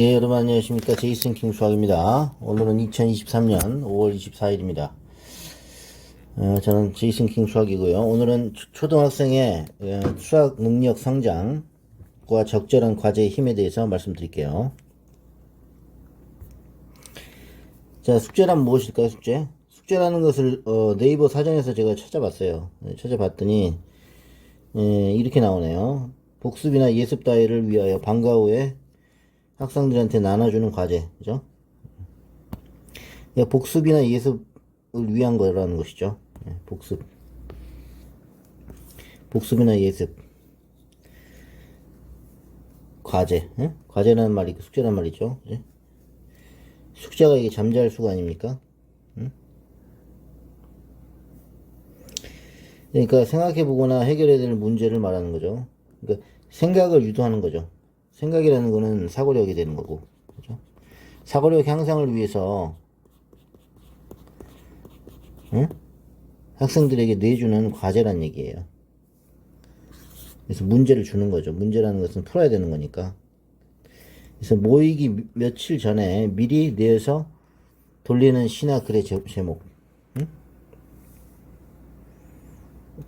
예, 여러분 안녕하십니까. 제이슨 킹 수학입니다. 오늘은 2023년 5월 24일입니다. 저는 제이슨 킹 수학이고요. 오늘은 초등학생의 수학 능력 성장과 적절한 과제의 힘에 대해서 말씀드릴게요. 자, 숙제란 무엇일까요, 숙제? 숙제라는 것을 네이버 사전에서 제가 찾아봤어요. 찾아봤더니 이렇게 나오네요. 복습이나 예습 따위를 위하여 방과 후에 학생들한테 나눠주는 과제, 그죠? 복습이나 예습을 위한 거라는 것이죠. 복습이나 예습, 과제, 과제라는 말이 숙제란 말이죠. 숙제가 이게 잠재할 수가 아닙니까? 그러니까 생각해보거나 해결해야 될 문제를 말하는 거죠. 그러니까 생각을 유도하는 거죠. 생각이라는 거는 사고력이 되는 거고, 그죠? 사고력 향상을 위해서 학생들에게 내주는 과제란 얘기예요. 그래서 문제를 주는 거죠. 문제라는 것은 풀어야 되는 거니까. 그래서 모이기 며칠 전에 미리 내서 돌리는 시나 글의 제목.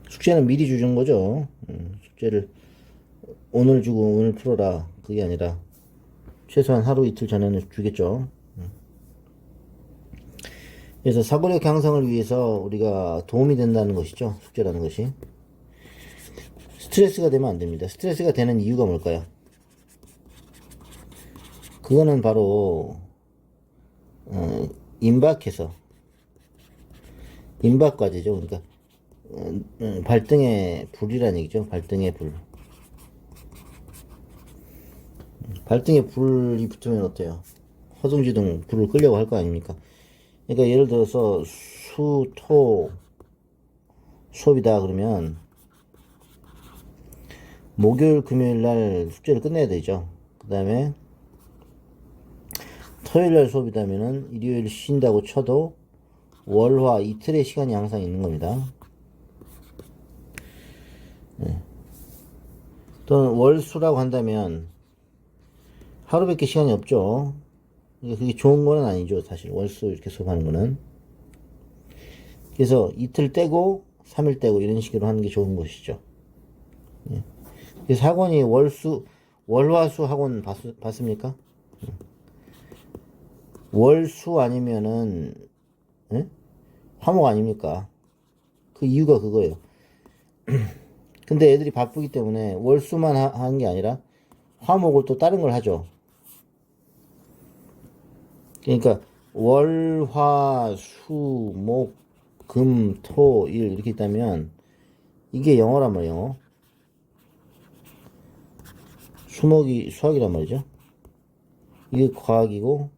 숙제는 미리 주는 거죠. 숙제를 오늘 주고 오늘 풀어라. 그게 아니라 최소한 하루 이틀 전에는 주겠죠. 그래서 사고력 향상을 위해서 우리가 도움이 된다는 것이죠. 숙제라는 것이. 스트레스가 되면 안 됩니다. 스트레스가 되는 이유가 뭘까요? 그거는 바로 임박해서 임박과제죠. 그러니까 발등에 불이라는 얘기죠. 발등에 불. 발등에 불이 붙으면 어때요? 허둥지둥 불을 끄려고 할 거 아닙니까? 그러니까 예를 들어서 수, 토 수업이다 그러면 목요일, 금요일 날 숙제를 끝내야 되죠. 그 다음에 토요일 날 수업이다면은 일요일 쉰다고 쳐도 월, 화 이틀의 시간이 항상 있는 겁니다. 또는 월수라고 한다면 하루밖에 시간이 없죠. 그게 좋은 거는 아니죠. 사실 월수 이렇게 수업하는 거는. 그래서 이틀 떼고 3일 떼고 이런 식으로 하는 게 좋은 것이죠. 그래서 학원이 월화수 학원 봤습니까? 월수 아니면은 화목 아닙니까? 그 이유가 그거예요. 근데 애들이 바쁘기 때문에 월수만 하는 게 아니라 화목을 또 다른 걸 하죠. 그러니까 월, 화, 수, 목, 금, 토, 일 이렇게 있다면 이게 영어란 말이에요. 영어. 수목이 수학이란 말이죠. 이게 과학이고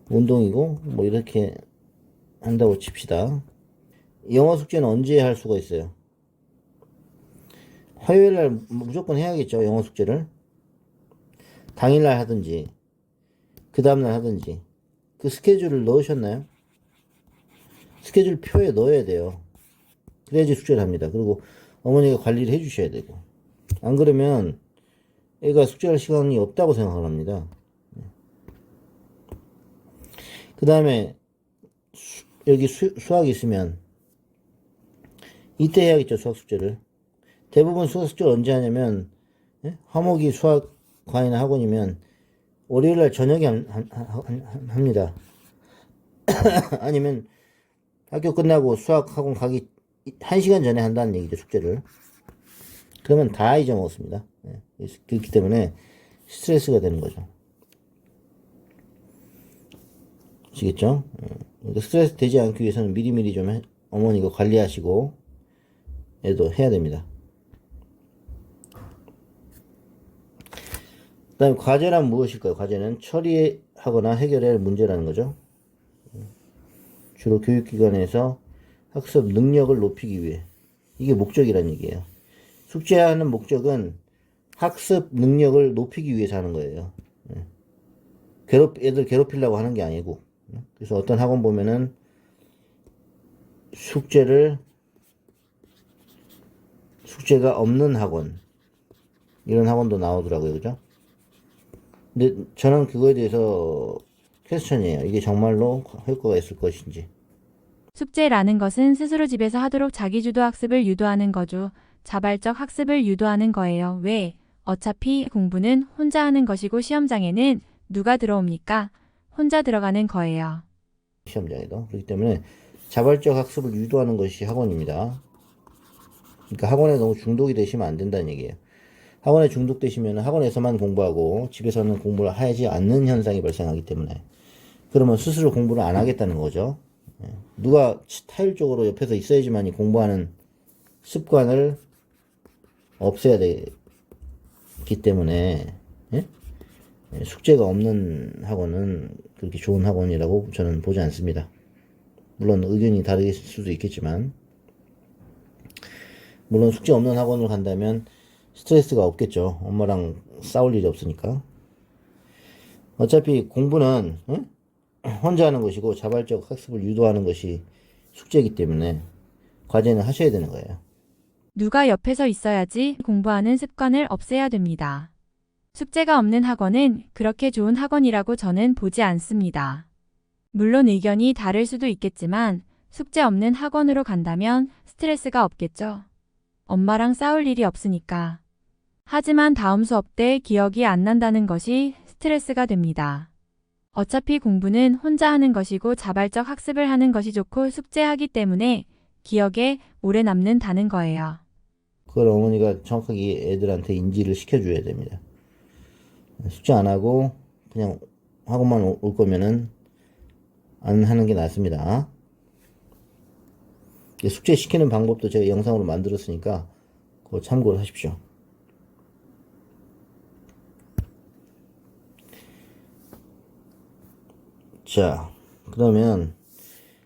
운동이고 뭐 이렇게 한다고 칩시다. 영어 숙제는 언제 할 수가 있어요? 화요일날 무조건 해야겠죠. 영어 숙제를 당일날 하든지 그 다음날 하든지. 그 스케줄을 넣으셨나요? 스케줄 표에 넣어야 돼요. 그래야지 숙제를 합니다. 그리고 어머니가 관리를 해주셔야 되고, 안 그러면 애가 숙제할 시간이 없다고 생각을 합니다. 그 다음에 여기 수학이 있으면 이때 해야겠죠. 수학 숙제를. 대부분 수학 숙제를 언제 하냐면 화목이 수학 과외나 학원이면 월요일날 저녁에 합니다. 아니면 학교 끝나고 수학 학원 가기 1시간 전에 한다는 얘기죠. 숙제를. 그러면 다 잊어먹었습니다. 그렇기 때문에 스트레스가 되는 거죠. 아시겠죠? 스트레스 되지 않기 위해서는 미리미리 좀 어머니가 관리하시고 애도 해야 됩니다. 그 다음에 과제란 무엇일까요? 과제는 처리하거나 해결해야 할 문제라는 거죠. 주로 교육기관에서 학습 능력을 높이기 위해. 이게 목적이란 얘기예요. 숙제하는 목적은 학습 능력을 높이기 위해서 하는 거예요. 애들 괴롭히려고 하는 게 아니고. 그래서 어떤 학원 보면은 숙제가 없는 학원. 이런 학원도 나오더라고요. 그죠? 근데 저는 그거에 대해서 퀘스천이에요. 이게 정말로 효과가 있을 것인지. 숙제라는 것은 스스로 집에서 하도록 자기주도 학습을 유도하는 거죠. 자발적 학습을 유도하는 거예요. 왜? 어차피 공부는 혼자 하는 것이고 시험장에는 누가 들어옵니까? 혼자 들어가는 거예요. 시험장에도. 그렇기 때문에 자발적 학습을 유도하는 것이 학원입니다. 그러니까 학원에 너무 중독이 되시면 안 된다는 얘기예요. 학원에 중독되시면 학원에서만 공부하고 집에서는 공부를 하지 않는 현상이 발생하기 때문에 그러면 스스로 공부를 안 하겠다는 거죠. 누가 타율적으로 옆에서 있어야지만이 공부하는 습관을 없애야 되기 때문에 예? 숙제가 없는 학원은 그렇게 좋은 학원이라고 저는 보지 않습니다. 물론 의견이 다를 수도 있겠지만 물론 숙제 없는 학원을 간다면 스트레스가 없겠죠. 엄마랑 싸울 일이 없으니까. 어차피 공부는 혼자 하는 것이고 자발적 학습을 유도하는 것이 숙제이기 때문에 과제는 하셔야 되는 거예요. 누가 옆에서 있어야지 공부하는 습관을 없애야 됩니다. 숙제가 없는 학원은 그렇게 좋은 학원이라고 저는 보지 않습니다. 물론 의견이 다를 수도 있겠지만 숙제 없는 학원으로 간다면 스트레스가 없겠죠. 엄마랑 싸울 일이 없으니까. 하지만 다음 수업 때 기억이 안 난다는 것이 스트레스가 됩니다. 어차피 공부는 혼자 하는 것이고 자발적 학습을 하는 것이 좋고 숙제하기 때문에 기억에 오래 남는다는 거예요. 그걸 어머니가 정확하게 애들한테 인지를 시켜줘야 됩니다. 숙제 안 하고 그냥 학원만 올 거면은 안 하는 게 낫습니다. 숙제 시키는 방법도 제가 영상으로 만들었으니까 그거 참고를 하십시오. 자, 그러면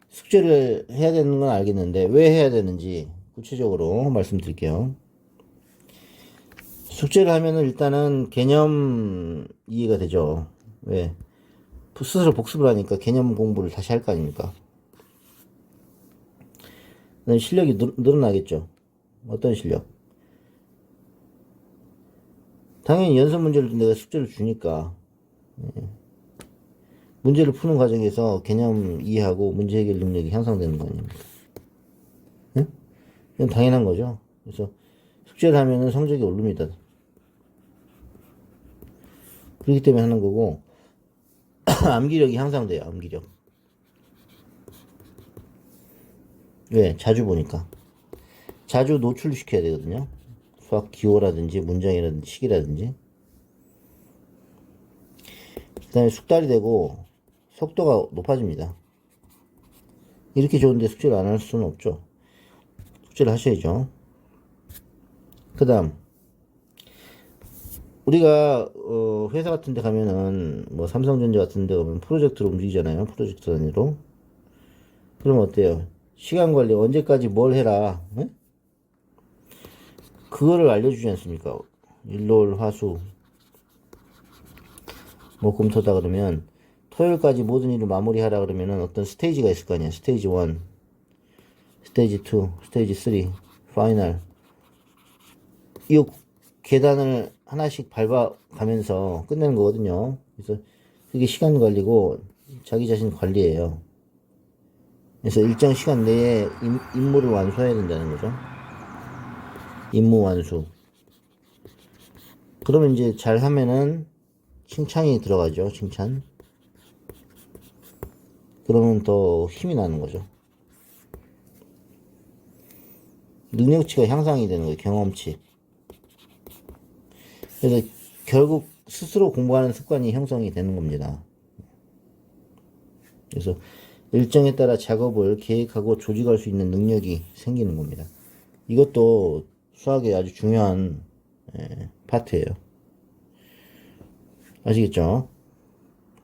숙제를 해야 되는 건 알겠는데 왜 해야 되는지 구체적으로 말씀드릴게요. 숙제를 하면은 일단은 개념 이해가 되죠. 왜? 스스로 복습을 하니까 개념 공부를 다시 할 거 아닙니까? 실력이 늘어나겠죠. 어떤 실력? 당연히 연습 문제를 내가 숙제를 주니까 문제를 푸는 과정에서 개념 이해하고 문제 해결 능력이 향상되는 거 아닙니까? 네? 이건 당연한 거죠. 그래서 숙제를 하면은 성적이 오릅니다. 그렇기 때문에 하는 거고 암기력이 향상돼요. 암기력. 왜? 자주 보니까. 자주 노출시켜야 되거든요. 수학 기호라든지 문장이라든지 식이라든지. 그 다음에 숙달이 되고 속도가 높아집니다. 이렇게 좋은데 숙제를 안 할 수는 없죠. 숙제를 하셔야죠. 그 다음 우리가 회사 같은 데 가면은 뭐 삼성전자 같은 데 가면 프로젝트로 움직이잖아요. 프로젝트 단위로. 그러면 어때요? 시간 관리 언제까지 뭘 해라. 네? 그거를 알려주지 않습니까? 일월 화수 목금토다 그러면 토요일까지 모든 일을 마무리하라 그러면은 어떤 스테이지가 있을 거 아니야. 스테이지 1, 스테이지 2, 스테이지 3, 파이널. 이 계단을 하나씩 밟아가면서 끝내는 거거든요. 그래서 그게 시간 관리고 자기 자신 관리예요. 그래서 일정 시간 내에 임무를 완수해야 된다는 거죠. 임무 완수. 그러면 이제 잘 하면은 칭찬이 들어가죠. 칭찬. 그러면 더 힘이 나는 거죠. 능력치가 향상이 되는 거예요. 경험치. 그래서 결국 스스로 공부하는 습관이 형성이 되는 겁니다. 그래서 일정에 따라 작업을 계획하고 조직할 수 있는 능력이 생기는 겁니다. 이것도 수학의 아주 중요한 파트예요. 아시겠죠?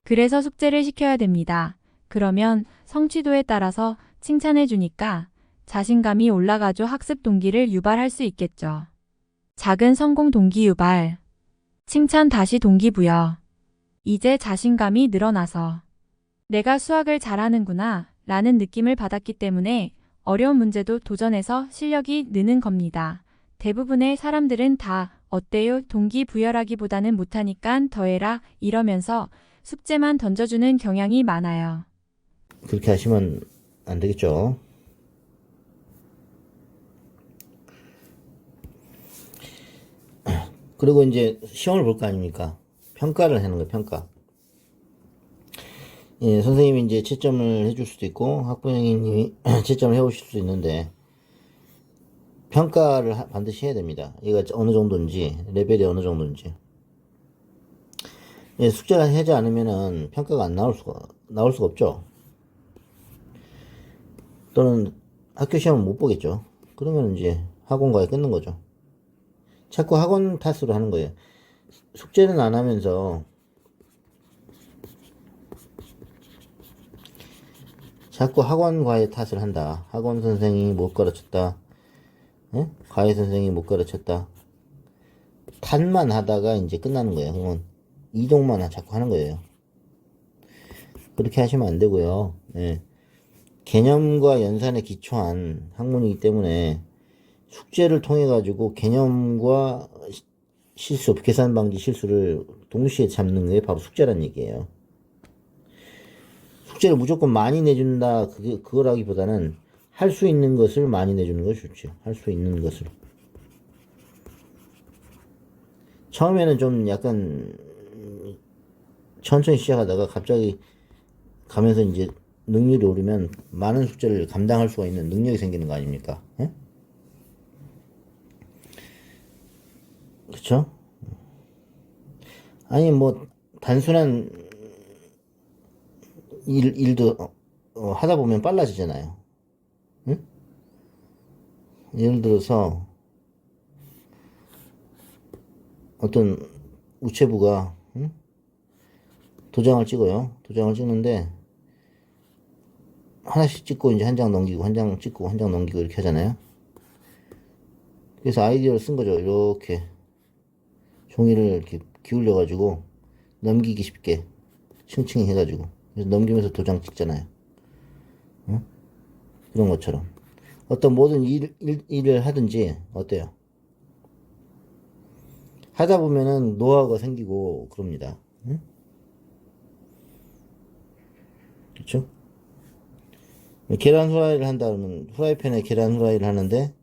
그래서 숙제를 시켜야 됩니다. 그러면 성취도에 따라서 칭찬해 주니까 자신감이 올라가죠. 학습 동기를 유발할 수 있겠죠. 작은 성공 동기 유발. 칭찬 다시 동기부여. 이제 자신감이 늘어나서 내가 수학을 잘하는구나 라는 느낌을 받았기 때문에 어려운 문제도 도전해서 실력이 느는 겁니다. 대부분의 사람들은 다 어때요? 동기부여라기보다는 못하니깐 더해라 이러면서 숙제만 던져주는 경향이 많아요. 그렇게 하시면 안 되겠죠. 그리고 이제 시험을 볼 거 아닙니까? 평가를 하는 거예요, 평가. 예, 선생님이 이제 채점을 해줄 수도 있고, 학부모님이 채점을 해오실 수도 있는데, 평가를 반드시 해야 됩니다. 얘가 어느 정도인지, 레벨이 어느 정도인지. 예, 숙제를 하지 않으면은 평가가 안 나올 수가 없죠. 또는 학교 시험을 못 보겠죠. 그러면 이제 학원과에 끊는 거죠. 자꾸 학원 탓으로 하는 거예요. 숙제는 안 하면서 자꾸 학원 과외 탓을 한다. 학원 선생이 못 가르쳤다. 예? 과외 선생이 못 가르쳤다. 탓만 하다가 이제 끝나는 거예요. 그러면 이동만 자꾸 하는 거예요. 그렇게 하시면 안 되고요. 예. 개념과 연산에 기초한 학문이기 때문에 숙제를 통해 가지고 개념과 실수, 계산 방지 실수를 동시에 잡는 게 바로 숙제란 얘기예요. 숙제를 무조건 많이 내준다, 그거라기보다는 할 수 있는 것을 많이 내주는 것이 좋죠. 할 수 있는 것을. 처음에는 좀 약간 천천히 시작하다가 갑자기 가면서 이제 능률이 오르면 많은 숙제를 감당할 수가 있는 능력이 생기는 거 아닙니까? 예? 그쵸? 아니, 뭐, 단순한 일도 하다 보면 빨라지잖아요. 응? 예를 들어서 어떤 우체부가 응? 도장을 찍어요. 도장을 찍는데 하나씩 찍고 이제 한 장 넘기고 한 장 찍고 한 장 넘기고 이렇게 하잖아요. 그래서 아이디어를 쓴 거죠. 이렇게 종이를 이렇게 기울여 가지고 넘기기 쉽게 층층이 해가지고 그래서 넘기면서 도장 찍잖아요. 응? 그런 것처럼 어떤 모든 일을 하든지 어때요? 하다 보면은 노하우가 생기고 그럽니다. 응? 그렇죠? 계란 후라이를 한다 그러면 후라이팬에 계란 후라이를 하는데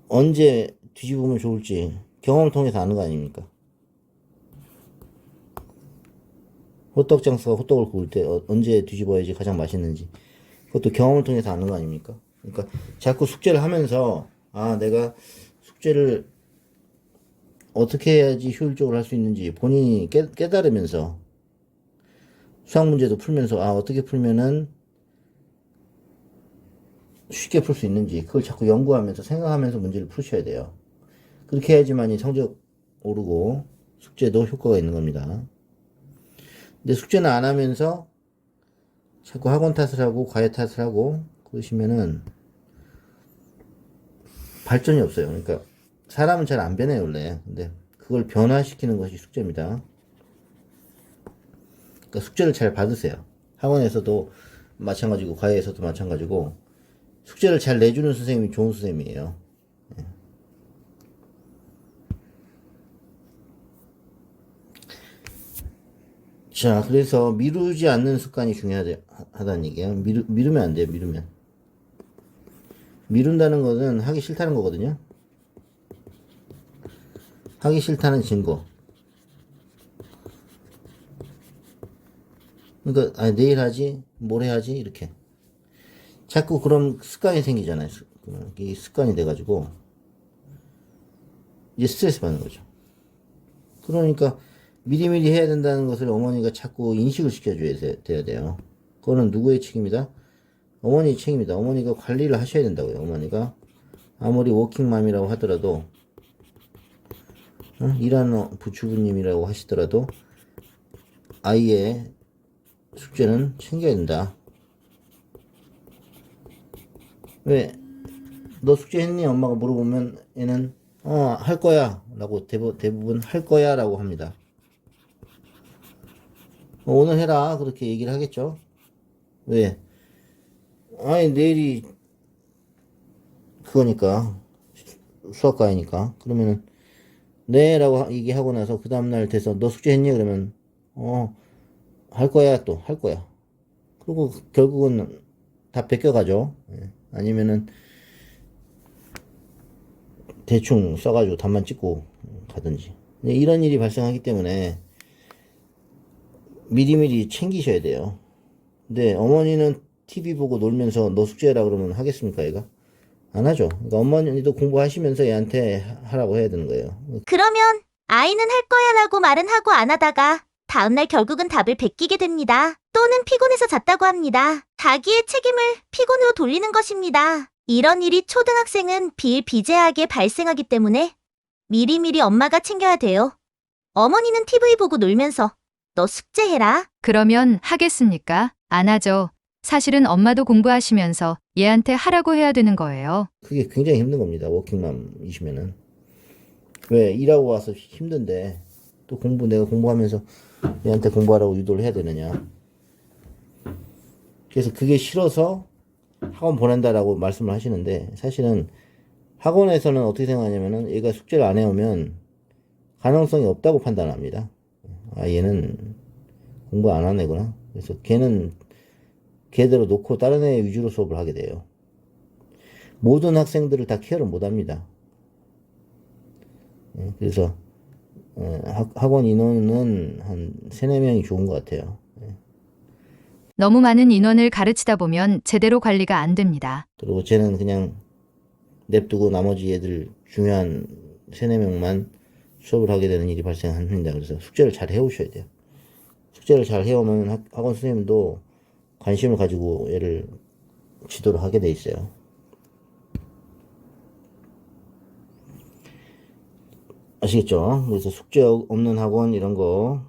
언제 뒤집으면 좋을지 경험을 통해서 아는 거 아닙니까? 호떡 장수가 호떡을 구울 때 언제 뒤집어야지 가장 맛있는지 그것도 경험을 통해서 아는 거 아닙니까? 그러니까 자꾸 숙제를 하면서 아 내가 숙제를 어떻게 해야지 효율적으로 할 수 있는지 본인이 깨달으면서 수학 문제도 풀면서 아 어떻게 풀면은 쉽게 풀 수 있는지 그걸 자꾸 연구하면서 생각하면서 문제를 푸셔야 돼요. 그렇게 해야지만이 성적 오르고 숙제도 효과가 있는 겁니다. 근데 숙제는 안 하면서 자꾸 학원 탓을 하고 과외 탓을 하고 그러시면은 발전이 없어요. 그러니까 사람은 잘 안 변해요 원래. 근데 그걸 변화시키는 것이 숙제입니다. 그러니까 숙제를 잘 받으세요. 학원에서도 마찬가지고 과외에서도 마찬가지고 숙제를 잘 내주는 선생님이 좋은 선생님이에요. 자, 그래서 미루지 않는 습관이 중요하다는 얘기예요. 미루면 안 돼요, 미루면. 미룬다는 것은 하기 싫다는 거거든요. 하기 싫다는 증거. 그러니까, 아, 내일 하지, 모레 하지, 이렇게. 자꾸 그런 습관이 생기잖아요. 이 습관이 돼가지고, 이제 스트레스 받는 거죠. 그러니까, 미리미리 해야 된다는 것을 어머니가 자꾸 인식을 시켜줘야 돼요. 그거는 누구의 책임이다? 어머니의 책임이다. 어머니가 관리를 하셔야 된다고요. 어머니가 아무리 워킹맘이라고 하더라도 일하는 부주부님이라고 하시더라도 아이의 숙제는 챙겨야 된다. 왜? 너 숙제 했니? 엄마가 물어보면 얘는 할 거야 라고 대부분 할 거야 라고 합니다. 오늘 해라 그렇게 얘기를 하겠죠. 왜? 아니 내일이 그거니까 수학과이니까. 그러면은 네 라고 얘기하고 나서 그 다음날 돼서 너 숙제했니? 그러면 할 거야. 또 할 거야. 그리고 결국은 다 베껴가죠. 예. 아니면은 대충 써가지고 답만 찍고 가든지. 근데 이런 일이 발생하기 때문에 미리미리 챙기셔야 돼요. 근데 어머니는 TV 보고 놀면서 너 숙제해라 그러면 하겠습니까, 얘가? 안 하죠. 그러니까 어머니도 공부하시면서 얘한테 하라고 해야 되는 거예요. 그러면 아이는 할 거야라고 말은 하고 안 하다가 다음날 결국은 답을 베끼게 됩니다. 또는 피곤해서 잤다고 합니다. 자기의 책임을 피곤으로 돌리는 것입니다. 이런 일이 초등학생은 비일비재하게 발생하기 때문에 미리미리 엄마가 챙겨야 돼요. 어머니는 TV 보고 놀면서 너 숙제해라. 그러면 하겠습니까? 안 하죠. 사실은 엄마도 공부하시면서 얘한테 하라고 해야 되는 거예요. 그게 굉장히 힘든 겁니다. 워킹맘이시면은. 왜 일하고 와서 힘든데 또 내가 공부하면서 얘한테 공부하라고 유도를 해야 되느냐. 그래서 그게 싫어서 학원 보낸다라고 말씀을 하시는데 사실은 학원에서는 어떻게 생각하냐면은 얘가 숙제를 안 해오면 가능성이 없다고 판단합니다. 아, 얘는 공부 안 하는 애구나. 그래서 걔는 걔대로 놓고 다른 애 위주로 수업을 하게 돼요. 모든 학생들을 다 케어를 못 합니다. 그래서 학원 인원은 한 3, 4명이 좋은 것 같아요. 너무 많은 인원을 가르치다 보면 제대로 관리가 안 됩니다. 그리고 쟤는 그냥 냅두고 나머지 애들 중요한 3, 4명만 수업을 하게 되는 일이 발생합니다. 그래서 숙제를 잘 해오셔야 돼요. 숙제를 잘 해오면 학원 선생님도 관심을 가지고 얘를 지도를 하게 돼 있어요. 아시겠죠? 그래서 숙제 없는 학원 이런 거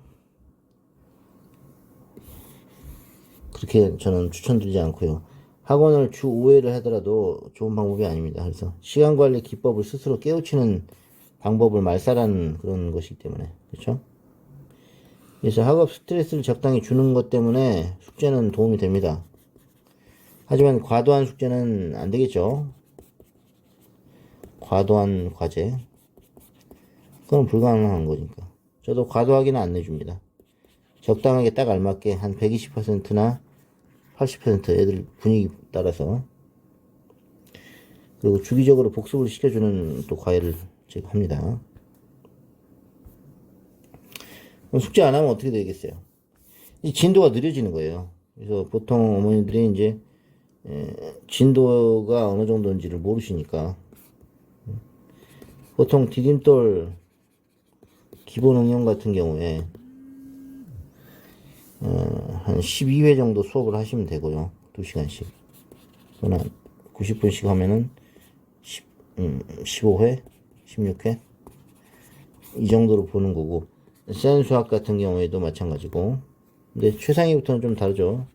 그렇게 저는 추천드리지 않고요. 학원을 주 5회를 하더라도 좋은 방법이 아닙니다. 그래서 시간 관리 기법을 스스로 깨우치는 방법을 말살하는 그런 것이기 때문에 그렇죠? 그래서 학업 스트레스를 적당히 주는 것 때문에 숙제는 도움이 됩니다. 하지만 과도한 숙제는 안 되겠죠? 과도한 과제 그건 불가능한 거니까. 저도 과도하게는 안 내줍니다. 적당하게 딱 알맞게 한 120%나 80% 애들 분위기 따라서. 그리고 주기적으로 복습을 시켜주는 또 과외를 제가 합니다. 그럼 숙제 안 하면 어떻게 되겠어요? 이 진도가 느려지는 거예요. 그래서 보통 어머니들이 이제 진도가 어느 정도인지를 모르시니까 보통 디딤돌 기본 응용 같은 경우에 한 12회 정도 수업을 하시면 되고요. 2시간씩. 또는 90분씩 하면은 15회, 16회 이 정도로 보는 거고 센 수학 같은 경우에도 마찬가지고. 근데 최상위부터는 좀 다르죠.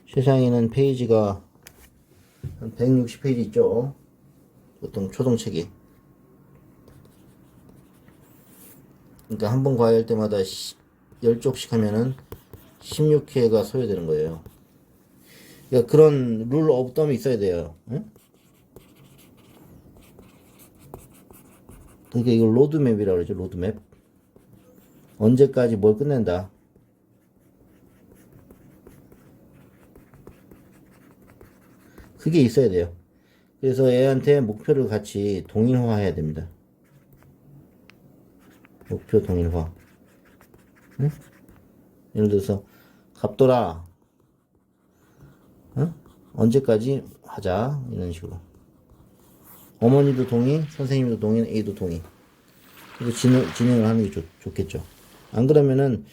최상위는 페이지가 한 160페이지 있죠. 보통 초등책이. 그러니까 한 번 과외할 때마다 10쪽씩 하면은 16회가 소요되는 거예요. 그러니까 그런 룰 오브 덤이 있어야 돼요. 응? 그러니까 이걸 로드맵이라고 그러죠. 로드맵. 언제까지 뭘 끝낸다. 그게 있어야 돼요. 그래서 애한테 목표를 같이 동일화해야 됩니다. 목표 동일화. 응? 예를 들어서 갑돌아 응? 언제까지 하자 이런 식으로. 어머니도 동의, 선생님도 동의, A도 동의. 그래서 진행을 하는 게 좋겠죠. 안 그러면은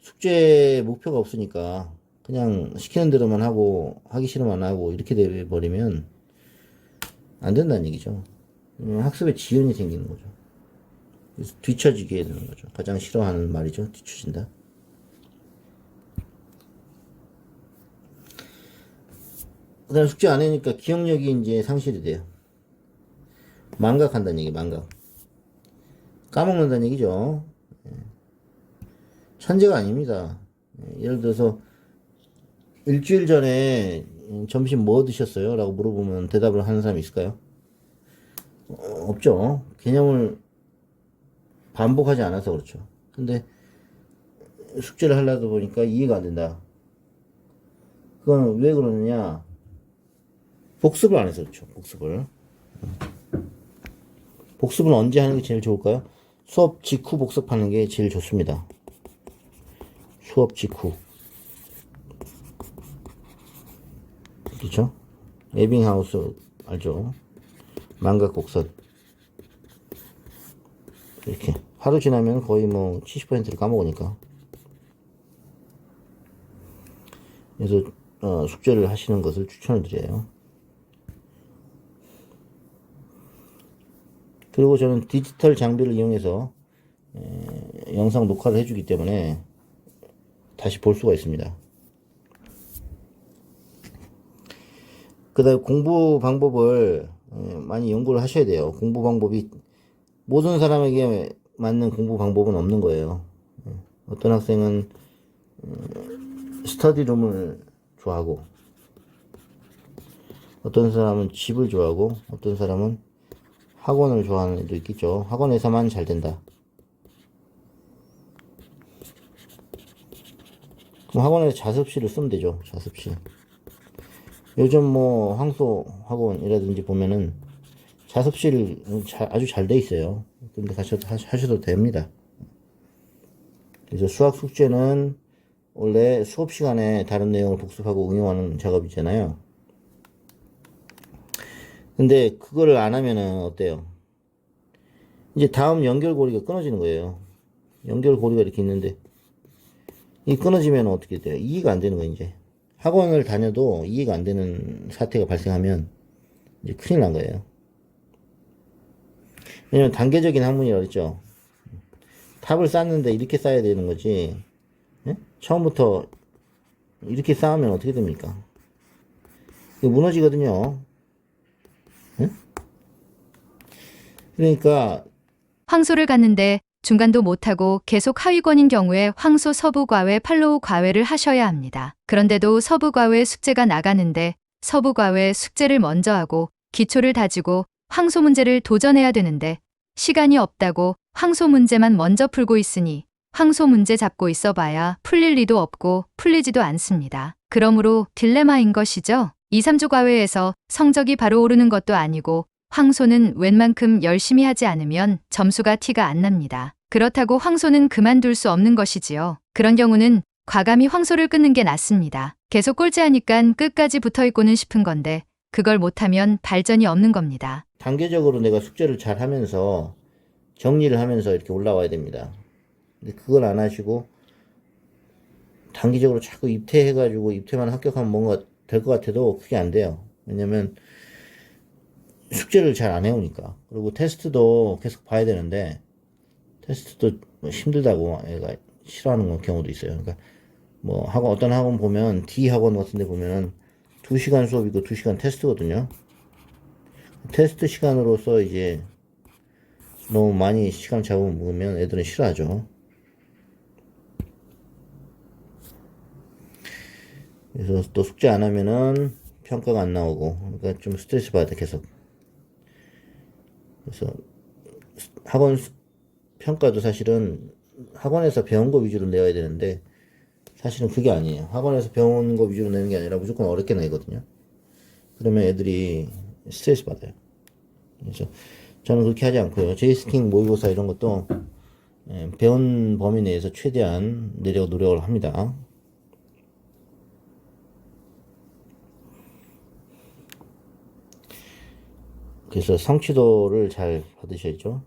숙제 목표가 없으니까 그냥 시키는 대로만 하고 하기 싫으면 안 하고 이렇게 돼 버리면 안 된다는 얘기죠. 학습에 지연이 생기는 거죠. 그래서 뒤처지게 되는 거죠. 가장 싫어하는 말이죠. 뒤처진다. 그 다음에 숙제 안 하니까 기억력이 이제 상실이 돼요. 망각한다는 얘기, 망각. 까먹는다는 얘기죠. 천재가 아닙니다. 예를 들어서 일주일 전에 점심 뭐 드셨어요? 라고 물어보면 대답을 하는 사람이 있을까요? 없죠. 개념을 반복하지 않아서 그렇죠. 근데 숙제를 하려다 보니까 이해가 안 된다. 그건 왜 그러느냐? 복습을 안 해서 그렇죠. 복습은 언제 하는 게 제일 좋을까요? 수업 직후 복습하는 게 제일 좋습니다. 수업 직후. 그렇죠? 에빙하우스 알죠? 망각곡선. 이렇게 하루 지나면 거의 뭐 70%를 까먹으니까. 그래서 숙제를 하시는 것을 추천을 드려요. 그리고 저는 디지털 장비를 이용해서 영상 녹화를 해주기 때문에 다시 볼 수가 있습니다. 그 다음에 공부 방법을 많이 연구를 하셔야 돼요. 공부 방법이 모든 사람에게 맞는 공부 방법은 없는 거예요. 어떤 학생은 스터디룸을 좋아하고, 어떤 사람은 집을 좋아하고, 어떤 사람은 학원을 좋아하는 애도 있겠죠. 학원에서만 잘 된다. 그럼 학원에서 자습실을 쓰면 되죠. 자습실. 요즘 뭐 황소 학원이라든지 보면은 자습실 아주 잘 돼 있어요. 근데 하셔도 됩니다. 그래서 수학 숙제는 원래 수업 시간에 다른 내용을 복습하고 응용하는 작업이잖아요. 근데 그거를 안 하면은 어때요? 이제 다음 연결고리가 끊어지는 거예요. 연결고리가 이렇게 있는데 이 끊어지면 어떻게 돼요? 이해가 안 되는 거예요. 이제 학원을 다녀도 이해가 안 되는 사태가 발생하면 이제 큰일 난 거예요. 왜냐면 단계적인 학문이라고 했죠. 탑을 쌓는데 이렇게 쌓아야 되는 거지. 예? 처음부터 이렇게 쌓으면 어떻게 됩니까? 이거 무너지거든요. 예? 그러니까 황소를 갔는데 중간도 못하고 계속 하위권인 경우에 황소 서부과외 팔로우 과외를 하셔야 합니다. 그런데도 서부과외 숙제가 나가는데 서부과외 숙제를 먼저 하고 기초를 다지고 황소 문제를 도전해야 되는데 시간이 없다고 황소 문제만 먼저 풀고 있으니 황소 문제 잡고 있어봐야 풀릴 리도 없고 풀리지도 않습니다. 그러므로 딜레마인 것이죠. 2, 3주 과외에서 성적이 바로 오르는 것도 아니고 황소는 웬만큼 열심히 하지 않으면 점수가 티가 안 납니다. 그렇다고 황소는 그만둘 수 없는 것이지요. 그런 경우는 과감히 황소를 끊는 게 낫습니다. 계속 꼴찌하니까 끝까지 붙어있고는 싶은 건데 그걸 못하면 발전이 없는 겁니다. 단계적으로 내가 숙제를 잘 하면서 정리를 하면서 이렇게 올라와야 됩니다. 근데 그걸 안 하시고 단기적으로 자꾸 입퇴해가지고 입퇴만 합격하면 뭔가 될 것 같아도 그게 안 돼요. 왜냐면 숙제를 잘 안 해오니까. 그리고 테스트도 계속 봐야 되는데 테스트도 힘들다고 애가 싫어하는 경우도 있어요. 그러니까 뭐 학원, 어떤 학원 보면 D 학원 같은 데 보면은 2시간 수업이고 2시간 테스트거든요. 테스트 시간으로서 이제 너무 많이 시간 잡으면 애들은 싫어하죠. 그래서 또 숙제 안 하면은 평가가 안 나오고, 그러니까 좀 스트레스 받아 계속. 그래서 학원 평가도 사실은 학원에서 배운 거 위주로 내야 되는데 사실은 그게 아니에요. 학원에서 배운 거 위주로 내는 게 아니라 무조건 어렵게 내거든요. 그러면 애들이 스트레스 받아요. 그래서 저는 그렇게 하지 않고요. 제이스킹 모의고사 이런 것도 배운 범위 내에서 최대한 내려고 노력을 합니다. 그래서 성취도를 잘 받으셔야죠.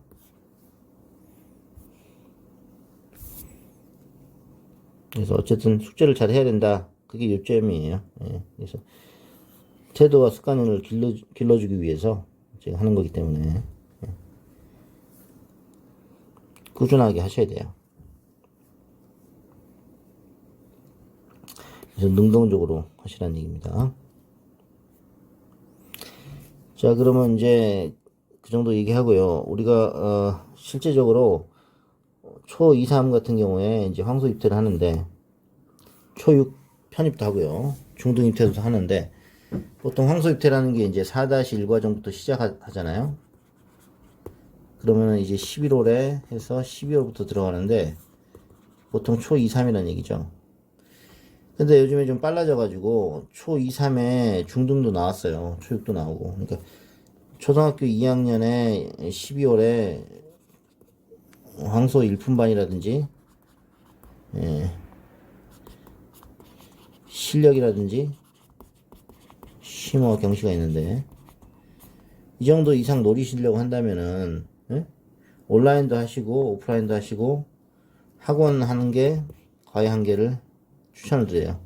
그래서 어쨌든 숙제를 잘 해야 된다. 그게 요점이에요. 예. 그래서 태도와 습관을 길러주기 위해서 제가 하는 거기 때문에 꾸준하게 하셔야 돼요. 그래서 능동적으로 하시라는 얘기입니다. 자, 그러면 이제 그 정도 얘기하고요. 우리가 실제적으로 초 2, 3 같은 경우에 이제 황소 입퇴를 하는데 초 6 편입도 하고요. 중등 입퇴도 하는데 보통 황소 입퇴라는 게 이제 4-1 과정부터 시작하잖아요. 그러면은 이제 11월에 해서 12월부터 들어가는데 보통 초 2, 3이라는 얘기죠. 근데 요즘에 좀 빨라져가지고 초 2, 3에 중등도 나왔어요. 초 6도 나오고. 그러니까 초등학교 2학년에 12월에 황소 일품반이라든지 예, 실력이라든지 심어 경시가 있는데 이 정도 이상 노리시려고 한다면은 예? 온라인도 하시고 오프라인도 하시고 학원 하는 게 과외 한 개를 추천을 드려요.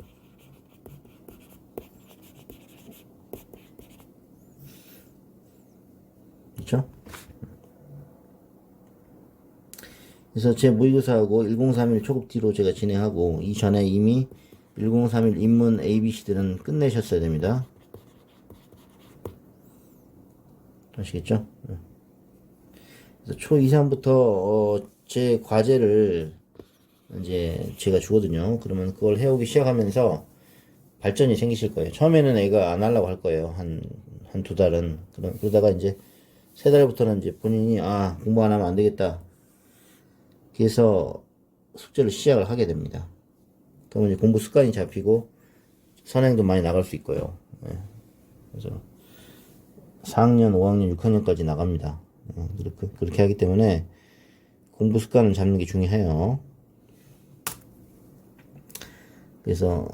그렇죠? 그래서 제 모의고사하고 1031 초급 D로 제가 진행하고 이전에 이미 1031 입문 ABC들은 끝내셨어야 됩니다. 아시겠죠? 그래서 초 2, 3부터 제 과제를 이제 제가 주거든요. 그러면 그걸 해오기 시작하면서 발전이 생기실 거예요. 처음에는 애가 안 하려고 할 거예요. 한 두 달은. 그러다가 이제 세 달부터는 이제 본인이 공부 안 하면 안 되겠다. 그래서 숙제를 시작을 하게 됩니다. 그러면 이제 공부 습관이 잡히고 선행도 많이 나갈 수 있고요. 예. 그래서 4학년, 5학년, 6학년까지 나갑니다. 그렇게 하기 때문에 공부 습관을 잡는 게 중요해요. 그래서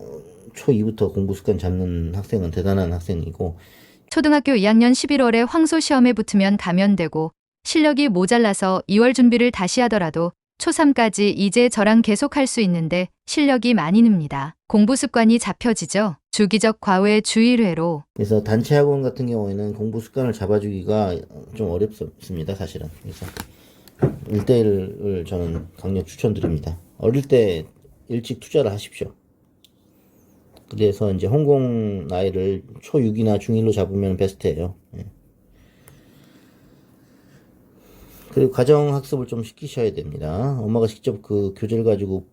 초2부터 공부 습관 잡는 학생은 대단한 학생이고 초등학교 2학년 11월에 황소 시험에 붙으면 가면 되고 실력이 모자라서 2월 준비를 다시 하더라도 초3까지 이제 저랑 계속 할 수 있는데 실력이 많이 늡니다. 공부 습관이 잡혀지죠. 주기적 과외 주 1회로. 그래서 단체 학원 같은 경우에는 공부 습관을 잡아주기가 좀 어렵습니다, 사실은. 그래서 1대1을 저는 강력 추천드립니다. 어릴 때 일찍 투자를 하십시오. 그래서 이제 홍콩 나이를 초6이나 중1로 잡으면 베스트예요. 예. 그리고 가정학습을 좀 시키셔야 됩니다. 엄마가 직접 그 교재를 가지고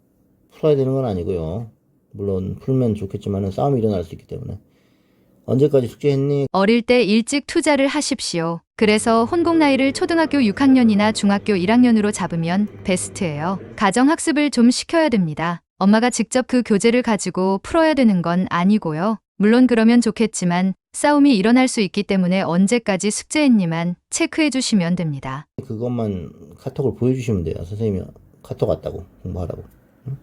풀어야 되는 건 아니고요. 물론 풀면 좋겠지만 싸움이 일어날 수 있기 때문에. 언제까지 숙제했니? 어릴 때 일찍 투자를 하십시오. 그래서 혼공 나이를 초등학교 6학년이나 중학교 1학년으로 잡으면 베스트예요. 가정학습을 좀 시켜야 됩니다. 엄마가 직접 그 교재를 가지고 풀어야 되는 건 아니고요. 물론 그러면 좋겠지만 싸움이 일어날 수 있기 때문에 언제까지 숙제했니만 체크해 주시면 됩니다. 그것만 카톡을 보여주시면 돼요. 선생님이 카톡 왔다고 공부하라고. 응?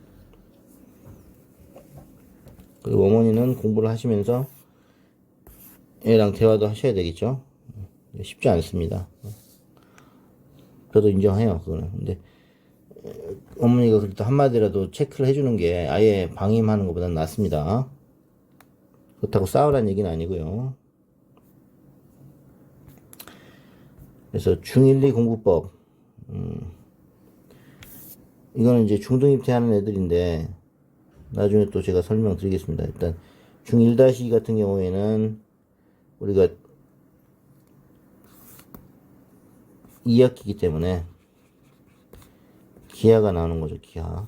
그리고 어머니는 공부를 하시면서 애랑 대화도 하셔야 되겠죠. 쉽지 않습니다. 저도 인정해요, 그거는. 근데 어머니가 그래도 한마디라도 체크를 해주는 게 아예 방임하는 것보다는 낫습니다. 그렇다고 싸우라는 얘기는 아니고요. 그래서 중1, 2 공부법. 이거는 이제 중등 입퇴하는 애들인데 나중에 또 제가 설명드리겠습니다. 일단 중1-2 같은 경우에는 우리가 2학기이기 때문에 기하가 나오는 거죠, 기하.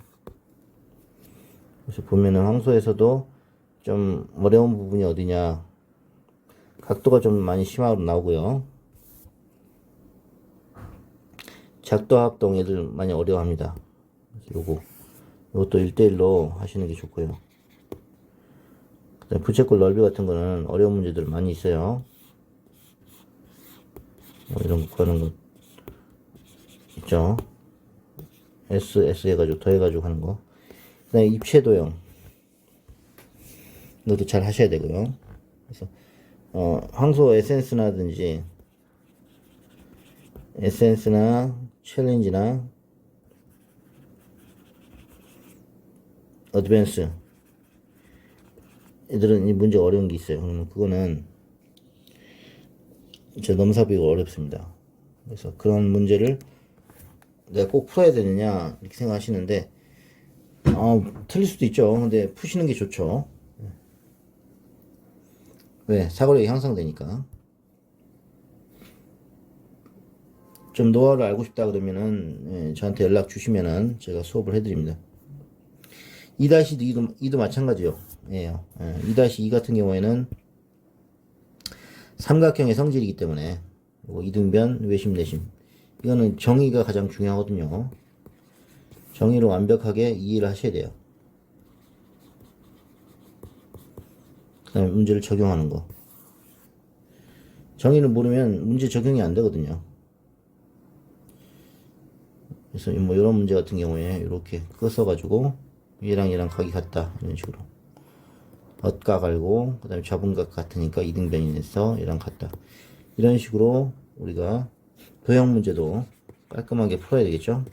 그래서 보면은 황소에서도 좀 어려운 부분이 어디냐. 각도가 좀 많이 심하게 나오고요. 작도 합동 애들 많이 어려워합니다. 요것도 1대1로 하시는 게 좋고요. 그다음에 부채꼴 넓이 같은 거는 어려운 문제들 많이 있어요. 뭐 이런 거 하는 거 있죠. S 해가지고 더해가지고 하는 거. 그 다음에 입체도형. 이것도 잘 하셔야 되고요. 그래서, 황소 에센스나 챌린지나 어드밴스. 애들은 이 문제가 어려운 게 있어요. 그러면 그거는 제 넘사비가 어렵습니다. 그래서 그런 문제를 내가 꼭 풀어야 되느냐 이렇게 생각하시는데 틀릴 수도 있죠. 근데 푸시는 게 좋죠. 왜? 사고력이 향상되니까. 좀 노하우를 알고 싶다 그러면은 저한테 연락 주시면은 제가 수업을 해드립니다. 2-2도 마찬가지요. 2-2 같은 경우에는 삼각형의 성질이기 때문에 이등변, 외심, 내심 이거는 정의가 가장 중요하거든요. 정의를 완벽하게 이해를 하셔야 돼요. 그 다음에 문제를 적용하는 거. 정의를 모르면 문제 적용이 안 되거든요. 그래서 뭐 이런 문제 같은 경우에 이렇게 끄서가지고 얘랑 얘랑 각이 같다 이런 식으로 엇각 알고 그 다음에 좌분각 같으니까 이등변이 돼서 얘랑 같다 이런 식으로 우리가 도형 문제도 깔끔하게 풀어야 되겠죠.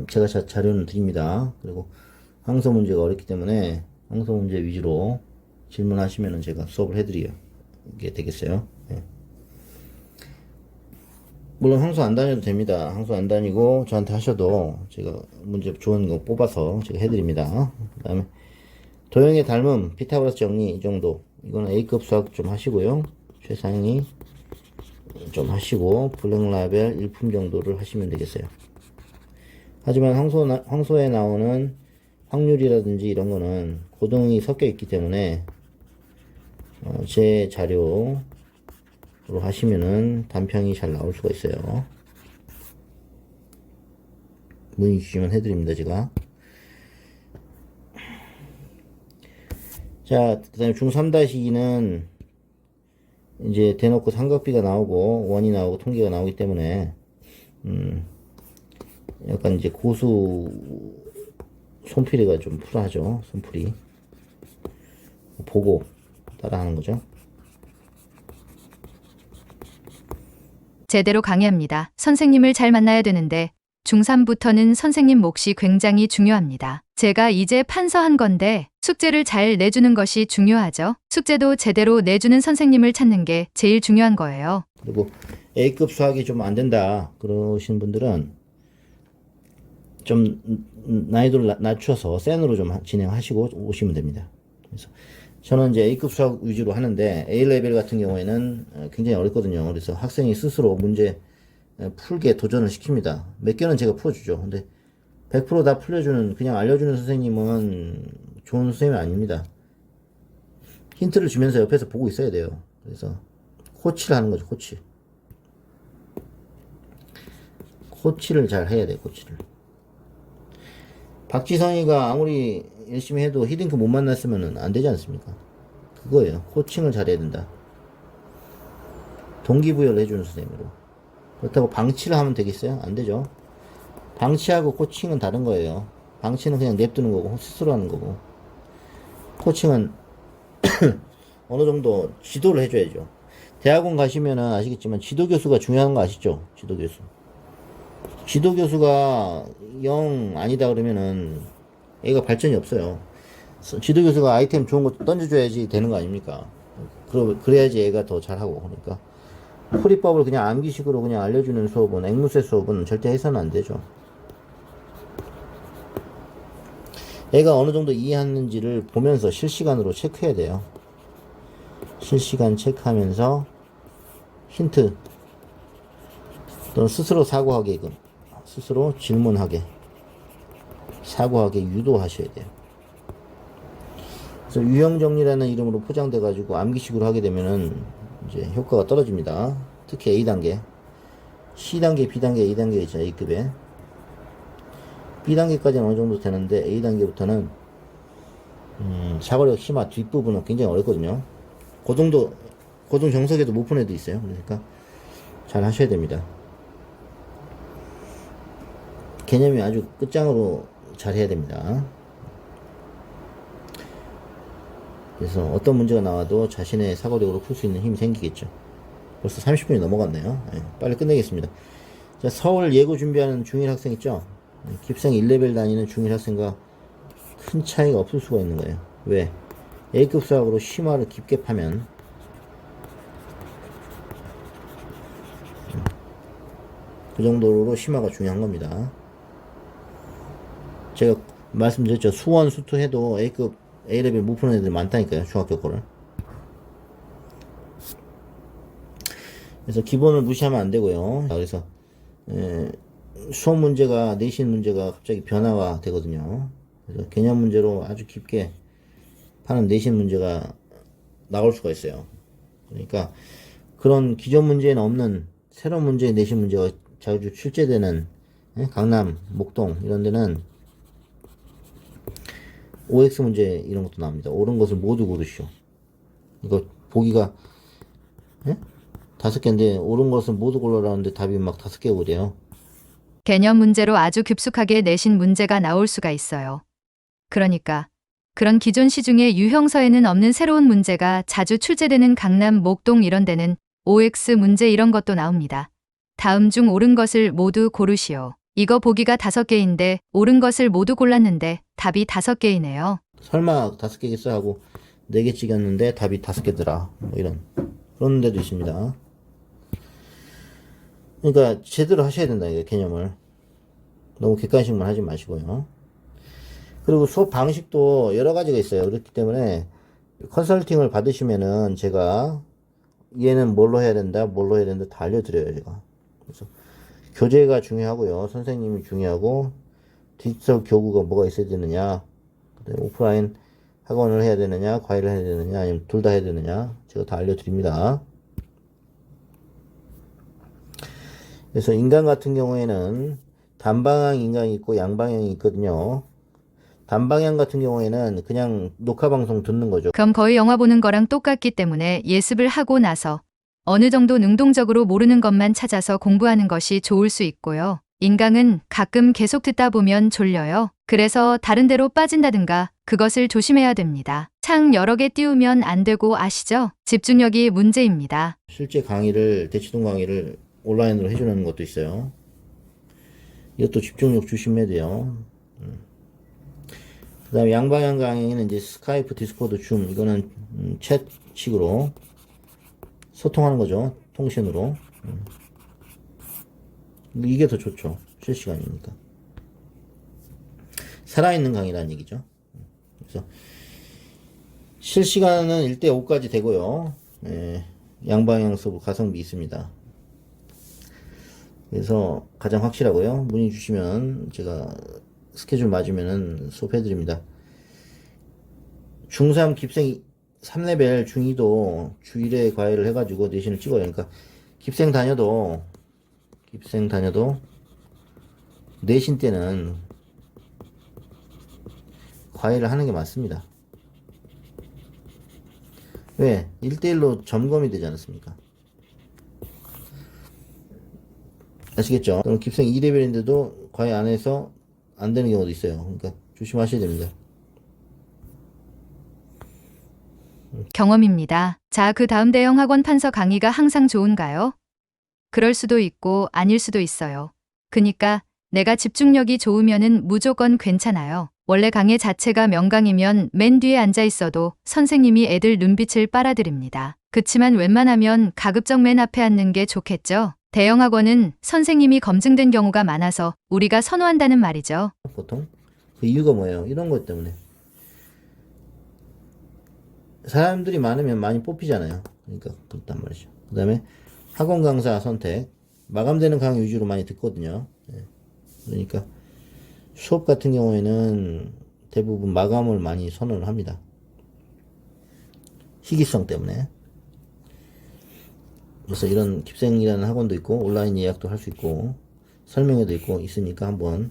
제가 자료는 드립니다. 그리고 항서 문제가 어렵기 때문에 항서 문제 위주로 질문하시면은 제가 수업을 해드리게 되겠어요. 네. 물론 항소 안 다녀도 됩니다. 항소 안 다니고 저한테 하셔도 제가 문제 좋은 거 뽑아서 제가 해드립니다. 그 다음에 도형의 닮음, 피타고라스 정리 이 정도. 이거는 A급 수학 좀 하시고요. 최상위 좀 하시고 블랙라벨 1품 정도를 하시면 되겠어요. 하지만 항소에 나오는 확률이라든지 이런 거는 고등이 섞여 있기 때문에 제 자료로 하시면은 단평이 잘 나올 수가 있어요. 문의 주시면 해드립니다, 제가. 자, 그 다음에 중3-2는 이제 대놓고 삼각비가 나오고 원이 나오고 통계가 나오기 때문에 약간 이제 고수 손필이가 좀 풀하죠. 손필이 보고 따라하는 거죠. 제대로 강의합니다. 선생님을 잘 만나야 되는데 중3부터는 선생님 몫이 굉장히 중요합니다. 제가 이제 판서한 건데 숙제를 잘 내주는 것이 중요하죠. 숙제도 제대로 내주는 선생님을 찾는 게 제일 중요한 거예요. 그리고 A급 수학이 좀 안 된다 그러신 분들은 좀 난이도를 낮춰서 센으로 좀 진행하시고 오시면 됩니다. 그래서 저는 이제 A급 수학 위주로 하는데 A레벨 같은 경우에는 굉장히 어렵거든요. 그래서 학생이 스스로 문제 풀게 도전을 시킵니다. 몇 개는 제가 풀어주죠. 근데 100% 다 풀려주는 그냥 알려주는 선생님은 좋은 선생님이 아닙니다. 힌트를 주면서 옆에서 보고 있어야 돼요. 그래서 코치를 하는 거죠. 코치를 잘 해야 돼요. 코치를. 박지성이가 아무리 열심히 해도 히딩크 못 만났으면 안 되지 않습니까? 그거예요. 코칭을 잘해야 된다. 동기부여를 해주는 선생님으로. 그렇다고 방치를 하면 되겠어요? 안 되죠. 방치하고 코칭은 다른 거예요. 방치는 그냥 냅두는 거고 스스로 하는 거고 코칭은 어느 정도 지도를 해줘야죠. 대학원 가시면은 아시겠지만 지도교수가 중요한 거 아시죠? 지도교수가 영 아니다 그러면은 애가 발전이 없어요. 지도교수가 아이템 좋은 거 던져줘야지 되는 거 아닙니까? 그래야지 애가 더 잘하고. 그러니까 풀이법을 그냥 암기식으로 그냥 알려주는 수업은, 앵무새 수업은 절대 해서는 안 되죠. 애가 어느 정도 이해하는지를 보면서 실시간으로 체크해야 돼요. 실시간 체크하면서 힌트 또는 스스로 사고하게끔, 스스로 질문하게, 사고하게 유도하셔야 돼요. 그래서 유형정리라는 이름으로 포장돼 가지고 암기식으로 하게 되면은 이제 효과가 떨어집니다. 특히 A단계, C단계, B단계, A단계 있죠. A급에 B단계까지는 어느 정도 되는데 A단계부터는 사고력 심화 뒷부분은 굉장히 어렵거든요. 고등 정석에도 못 푼 애도 있어요. 그러니까 잘 하셔야 됩니다. 개념이 아주 끝장으로 잘 해야 됩니다. 그래서 어떤 문제가 나와도 자신의 사고력으로 풀 수 있는 힘이 생기겠죠. 벌써 30분이 넘어갔네요. 네, 빨리 끝내겠습니다. 자, 서울 예고 준비하는 중1 학생 있죠? 깁생 1레벨 다니는 중1 학생과 큰 차이가 없을 수가 있는 거예요. 왜? A급 수학으로 심화를 깊게 파면 그 정도로 심화가 중요한 겁니다. 제가 말씀드렸죠. 수원, 수투 해도 A급, A레벨 못 푸는 애들 많다니까요. 중학교 거를. 그래서 기본을 무시하면 안 되고요. 그래서 수업 문제가, 내신 문제가 갑자기 변화가 되거든요. 그래서 개념 문제로 아주 깊게 파는 내신 문제가 나올 수가 있어요. 그러니까 그런 기존 문제에는 없는 새로운 문제 내신 문제가 자주 출제되는 강남, 목동 이런 데는 OX 문제 이런 것도 나옵니다. 옳은 것을 모두 고르시오. 이거 보기가 5개인데 옳은 것을 모두 골라라는데 답이 막 5개 오래요. 개념 문제로 아주 깊숙하게 내신 문제가 나올 수가 있어요. 그러니까 그런 기존 시 중에 유형서에는 없는 새로운 문제가 자주 출제되는 강남, 목동 이런 데는 OX 문제 이런 것도 나옵니다. 다음 중 옳은 것을 모두 고르시오. 이거 보기가 5개인데 옳은 것을 모두 골랐는데 답이 5개이네요. 설마 5개겠어 하고 4개 찍었는데 답이 5개더라. 뭐 이런 그런 데도 있습니다. 그러니까 제대로 하셔야 된다. 이게 개념을 너무 객관식만 하지 마시고요. 그리고 수업 방식도 여러 가지가 있어요. 그렇기 때문에 컨설팅을 받으시면은 제가 얘는 뭘로 해야 된다, 뭘로 해야 된다 다 알려드려요. 제가. 그래서 교재가 중요하고요. 선생님이 중요하고 디지털 교구가 뭐가 있어야 되느냐, 오프라인 학원을 해야 되느냐, 과외를 해야 되느냐, 아니면 둘 다 해야 되느냐 제가 다 알려드립니다. 그래서 인간 같은 경우에는 단방향 인간이 있고 양방향이 있거든요. 단방향 같은 경우에는 그냥 녹화 방송 듣는 거죠. 그럼 거의 영화 보는 거랑 똑같기 때문에 예습을 하고 나서 어느 정도 능동적으로 모르는 것만 찾아서 공부하는 것이 좋을 수 있고요. 인강은 가끔 계속 듣다 보면 졸려요. 그래서 다른 데로 빠진다든가 그것을 조심해야 됩니다. 창 여러 개 띄우면 안 되고 아시죠? 집중력이 문제입니다. 실제 강의를, 대치동 강의를 온라인으로 해주는 것도 있어요. 이것도 집중력 조심해야 돼요. 그 다음에 양방향 강의는 이제 스카이프, 디스코드, 줌, 이거는 챗식으로 소통하는 거죠. 통신으로. 이게 더 좋죠. 실시간이니까. 살아있는 강의라는 얘기죠. 그래서 실시간은 1대5까지 되고요. 양방향 수업 가성비 있습니다. 그래서 가장 확실하고요. 문의 주시면 제가 스케줄 맞으면은 수업해드립니다. 중3 깁생 3레벨 중2도 주 1회 과외를 해가지고 내신을 찍어요. 그러니까 깁생 다녀도 내신 때는 과외를 하는 게 맞습니다. 왜? 1대1로 점검이 되지 않았습니까? 아시겠죠? 그럼 깁생 2레벨인데도 과외 안 해서 안 되는 경우도 있어요. 그러니까 조심하셔야 됩니다. 경험입니다. 자, 그 다음 대형 학원 판서 강의가 항상 좋은가요? 그럴 수도 있고 아닐 수도 있어요. 그니까 내가 집중력이 좋으면은 무조건 괜찮아요. 원래 강의 자체가 명강이면 맨 뒤에 앉아 있어도 선생님이 애들 눈빛을 빨아들입니다. 그치만 웬만하면 가급적 맨 앞에 앉는 게 좋겠죠? 대형 학원은 선생님이 검증된 경우가 많아서 우리가 선호한다는 말이죠. 보통 그 이유가 뭐예요? 이런 것 때문에 사람들이 많으면 많이 뽑히잖아요. 그러니까 그렇단 말이죠. 그 다음에 학원 강사 선택, 마감되는 강의 위주로 많이 듣거든요. 그러니까 수업 같은 경우에는 대부분 마감을 많이 선언을 합니다. 희귀성 때문에. 그래서 이런 깁생이라는 학원도 있고 온라인 예약도 할 수 있고 설명회도 있고 있으니까 한번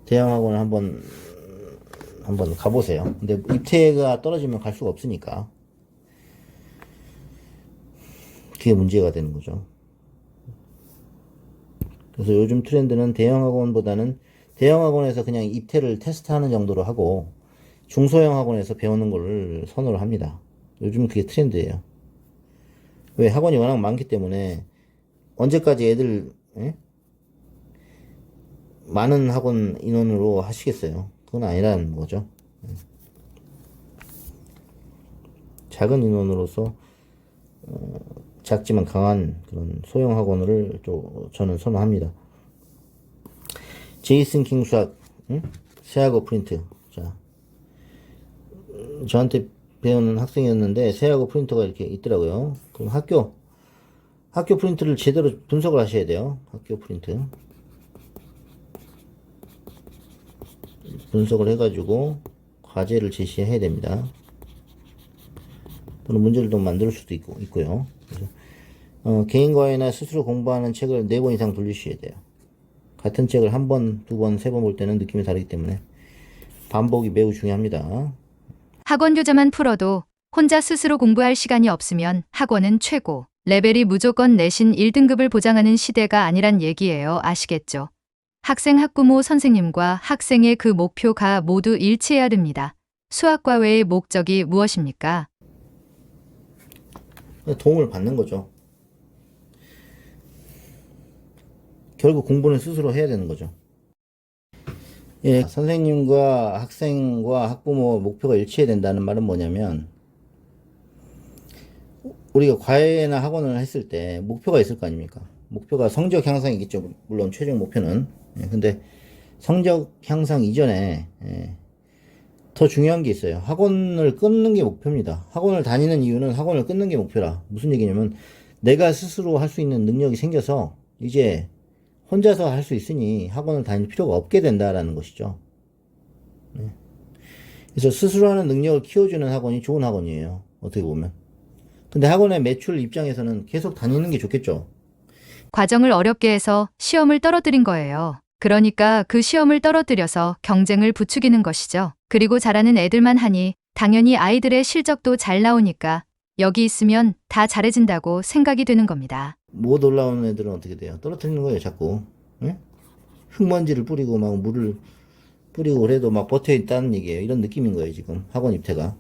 대형 학원을 한번 가보세요. 근데 입퇴가 떨어지면 갈 수가 없으니까 그게 문제가 되는 거죠. 그래서 요즘 트렌드는 대형 학원보다는 대형 학원에서 그냥 입퇴를 테스트하는 정도로 하고 중소형 학원에서 배우는 걸 선호를 합니다. 요즘 그게 트렌드예요. 왜? 학원이 워낙 많기 때문에 언제까지 애들 많은 학원 인원으로 하시겠어요? 그건 아니라는 거죠. 작은 인원으로서 작지만 강한 그런 소형 학원을 저는 선호합니다. 제이슨 킹 수학, 세하고 프린트. 자, 저한테 배우는 학생이었는데 세하고 프린터가 이렇게 있더라고요. 그럼 학교 프린트를 제대로 분석을 하셔야 돼요. 학교 프린트 분석을 해가지고 과제를 제시해야 됩니다. 또는 문제를 좀 만들 수도 있고요. 그래서 개인 과외나 스스로 공부하는 책을 4번 이상 돌리셔야 돼요. 같은 책을 1번, 2번, 3번 볼 때는 느낌이 다르기 때문에 반복이 매우 중요합니다. 학원 교재만 풀어도 혼자 스스로 공부할 시간이 없으면 학원은 최고. 레벨이 무조건 내신 1등급을 보장하는 시대가 아니란 얘기예요. 아시겠죠? 학생, 학부모, 선생님과 학생의 그 목표가 모두 일치해야 됩니다. 수학과외의 목적이 무엇입니까? 도움을 받는 거죠. 결국 공부는 스스로 해야 되는 거죠. 예, 선생님과 학생과 학부모 목표가 일치해야 된다는 말은 뭐냐면, 우리가 과외나 학원을 했을 때 목표가 있을 거 아닙니까? 목표가 성적 향상이겠죠. 물론 최종 목표는. 근데 성적 향상 이전에 더 중요한 게 있어요. 학원을 끊는 게 목표입니다. 학원을 다니는 이유는 학원을 끊는 게 목표라. 무슨 얘기냐면 내가 스스로 할 수 있는 능력이 생겨서 이제 혼자서 할 수 있으니 학원을 다닐 필요가 없게 된다라는 것이죠. 그래서 스스로 하는 능력을 키워주는 학원이 좋은 학원이에요. 어떻게 보면. 근데 학원의 매출 입장에서는 계속 다니는 게 좋겠죠. 과정을 어렵게 해서 시험을 떨어뜨린 거예요. 그러니까 그 시험을 떨어뜨려서 경쟁을 부추기는 것이죠. 그리고 잘하는 애들만 하니 당연히 아이들의 실적도 잘 나오니까 여기 있으면 다 잘해진다고 생각이 드는 겁니다. 못 올라오는 애들은 어떻게 돼요? 떨어뜨리는 거예요, 자꾸. 예? 흙먼지를 뿌리고 막 물을 뿌리고 그래도 막 버텨 있다는 얘기예요. 이런 느낌인 거예요, 지금. 학원 입태가.